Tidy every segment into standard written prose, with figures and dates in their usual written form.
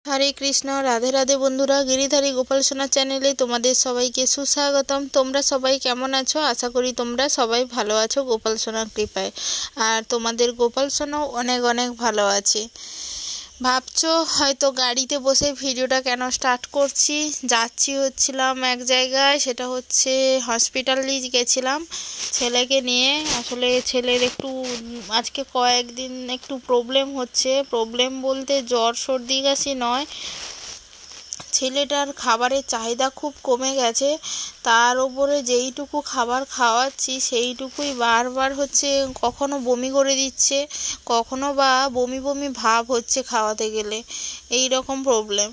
হরে কৃষ্ণ, রাধে রাধে বন্ধুরা। গিরিধারী গোপাল সোনা চ্যানেলে তোমাদের সবাইকে সুস্বাগতম। তোমরা সবাই কেমন আছো? আশা করি তোমরা সবাই ভালো আছো গোপাল সোনার কৃপায়। আর তোমাদের গোপাল সোনাও অনেক অনেক ভালো আছে। ভাবছো হয়তো গাড়িতে বসে ভিডিওটা কেন স্টার্ট করছি। হচ্ছিলাম এক জায়গায়, সেটা হচ্ছে হসপিটালে গেছিলাম ছেলেকে নিয়ে। আসলে ছেলের একটু আজকে কয়েকদিন একটু প্রবলেম হচ্ছে। প্রবলেম বলতে জ্বর সর্দি কাশি নয়, ছেলেটার খাবারের চাহিদা খুব কমে গেছে। তার উপরে যেইটুকু খাবার খাওয়াচ্ছি সেইটুকুই বারবার হচ্ছে, কখনো বমি করে দিচ্ছে, কখনো বা বমি বমি ভাব হচ্ছে খাওয়াতে গেলে, এই রকম প্রবলেম।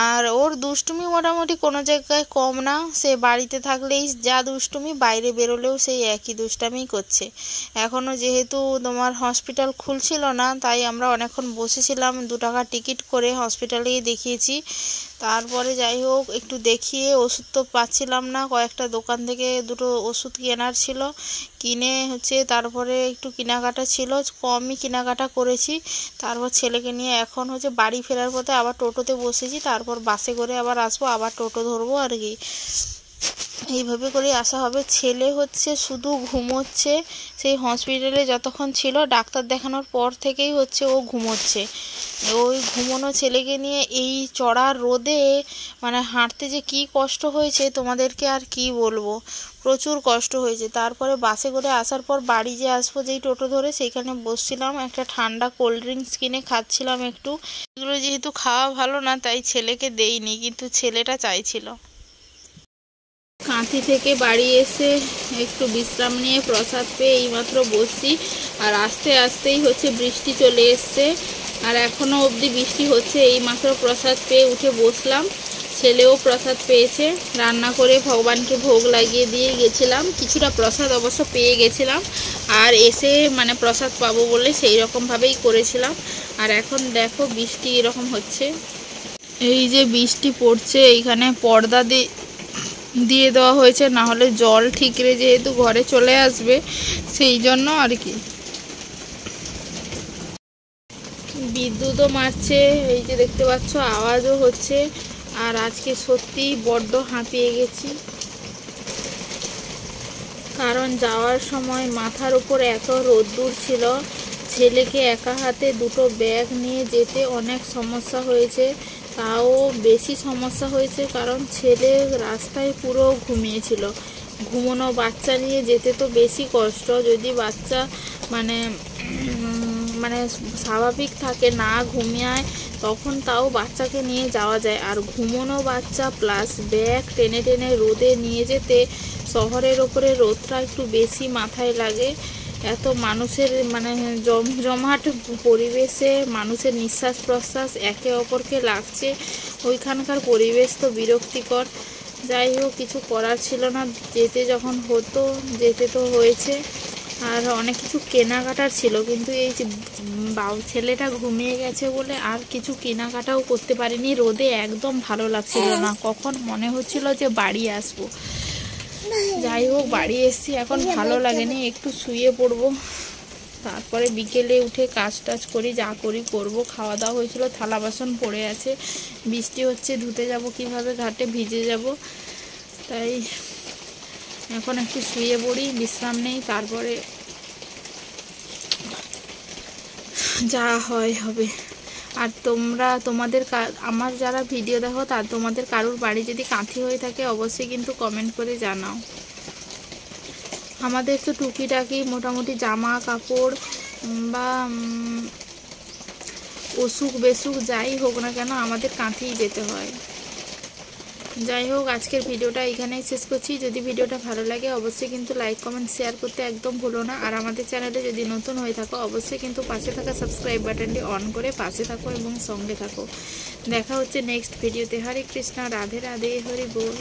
আর ওর দুষ্টুমি মোটামুটি কোনো জায়গায় কম না। সে বাড়িতে থাকলেই যা দুষ্টুমি, বাইরে বেরোলেও সেই একই দুষ্টামিই করছে। এখনও যেহেতু তোমার হসপিটাল খুলছিল না, তাই আমরা অনেকক্ষণ বসেছিলাম। 2 টাকা টিকিট করে হসপিটালেই দেখিয়েছি। তারপরে যাই হোক একটু দেখিয়ে ওষুধ তো পাচ্ছিলাম না, কয়েকটা দোকান থেকে দুটো ওষুধ কেনার ছিল, কিনে হচ্ছে তারপরে একটু কেনাকাটা ছিল, কমই কেনাকাটা করেছি। তারপর ছেলেকে নিয়ে এখন হচ্ছে বাড়ি ফেরার পথে আবার টোটোতে বসেছি, তারপর বাসে করে আবার আসবো, আবার টোটো ধরবো আর কি। এইভাবে করে আসা হবে। ছেলে হচ্ছে শুধু ঘুমোচ্ছে। সেই হসপিটালে যতক্ষণ ছিল, ডাক্তার দেখানোর পর থেকেই হচ্ছে ও ঘুমোচ্ছে। ওই ঘুমোনো ছেলেকে নিয়ে এই চড়া রোদে মানে হাঁটতে যে কি কষ্ট হয়েছে তোমাদেরকে আর কি বলবো, প্রচুর কষ্ট হয়েছে। তারপরে বাসে করে আসার পর বাড়ি যে আসবো, যেই টোটো ধরে সেইখানে বসছিলাম, একটা ঠান্ডা কোল্ড ড্রিঙ্কস কিনে খাচ্ছিলাম একটু। এগুলো যেহেতু খাওয়া ভালো না, তাই ছেলেকে দেইনি, কিন্তু ছেলেটা চাইছিল। কাঁথি থেকে বাড়ি এসে একটু বিশ্রাম নিয়ে প্রসাদ পেয়ে এইমাত্র বসছি। আর আস্তে আস্তেই হচ্ছে বৃষ্টি চলে এসছে, আর এখনও অবধি বৃষ্টি হচ্ছে। এইমাত্র প্রসাদ পেয়ে উঠে বসলাম। ছেলেও প্রসাদ পেয়েছে। রান্না করে ভগবানকে ভোগ লাগিয়ে দিয়ে গেছিলাম। কিছুটা প্রসাদ অবশ্য পেয়ে গেছিলাম, আর এসে মানে প্রসাদ পাবো বলে সেই রকমভাবেই করেছিলাম। আর এখন দেখো বৃষ্টি এরকম হচ্ছে। এই যে বৃষ্টি পড়ছে, এইখানে পর্দা দিয়ে দেওয়া হয়েছে, না হলে জল ঠিকরে যেহেতু ঘরে চলে আসবে, সেই জন্য আর কি। বিদ্যুৎও মারছে, এই যে দেখতে পাচ্ছ, আওয়াজও হচ্ছে। আর আজকে সত্যিই বড্ড হাঁপিয়ে গেছি, কারণ যাওয়ার সময় মাথার উপর এত রোদ্দুর ছিল। ছেলেকে একা হাতে 2টো ব্যাগ নিয়ে যেতে অনেক সমস্যা হয়েছে। তাও বেশি সমস্যা হয়েছে কারণ ছেলে রাস্তায় পুরো ঘুমিয়েছিল। ঘুমোনো বাচ্চা নিয়ে যেতে তো বেশি কষ্ট। যদি বাচ্চা মানে মানে স্বাভাবিক থাকে, না ঘুমিয়ে, তখন তাও বাচ্চাকে নিয়ে যাওয়া যায়। আর ঘুমোনো বাচ্চা প্লাস ব্যাগ টেনে টেনে রোদে নিয়ে যেতে, শহরের ওপরে রোদটা একটু বেশি মাথায় লাগে। এত মানুষের মানে জমজমাট পরিবেশে মানুষের নিঃশ্বাস প্রশ্বাস একে অপরকে লাগছে, ওইখানকার পরিবেশ তো বিরক্তিকর। যাই হোক, কিছু করার ছিল না, যেতে যখন হতো যেতে তো হয়েছে। আর অনেক কিছু কেনাকাটার ছিল, কিন্তু এই যে ছেলেটা ঘুমিয়ে গেছে বলে আর কিছু কেনাকাটাও করতে পারিনি। রোদে একদম ভালো লাগছিল না, কখন মনে হচ্ছিল যে বাড়ি আসবো। যাই হোক, বাড়ি এসছি, এখন ভালো লাগেনি, একটু শুয়ে পড়বো। তারপরে বিকেলে উঠে কাজ টাজ করি, যা করি করবো। খাওয়া দাওয়া হয়েছিল, থালা বাসন পড়ে আছে। বৃষ্টি হচ্ছে, ধুতে যাব কিভাবে, ঘাটে ভিজে যাব। তাই এখন একটু শুয়ে পড়ি, বিশ্রাম নেই, তারপরে যা হয় হবে। আর তোমাদের আমার যারা ভিডিও দেখো, তোমাদের কারুর বাড়ি যদি কাঁথি হয়ে থাকে, অবশ্যই কিন্তু কমেন্ট করে জানাও। আমাদের তো টুকিটাকি মোটামুটি জামা কাপড় বা অসুখ বেসুখ যাই হোক না কেন, আমাদের কাঁথিই যেতে হয়। যাই হোক, আজকের ভিডিওটা এখানেই শেষ করছি। যদি ভিডিওটা ভালো লাগে অবশ্যই কিন্তু লাইক কমেন্ট শেয়ার করতে একদম ভুলো না। আর আমাদের চ্যানেলে যদি নতুন হয়ে থাকো, অবশ্যই কিন্তু পাশে থাকা সাবস্ক্রাইব বাটনটি অন করে পাশে থাকো এবং সঙ্গে থাকো। দেখা হচ্ছে নেক্সট ভিডিওতে। হরে কৃষ্ণ, রাধে রাধে, হরি বল।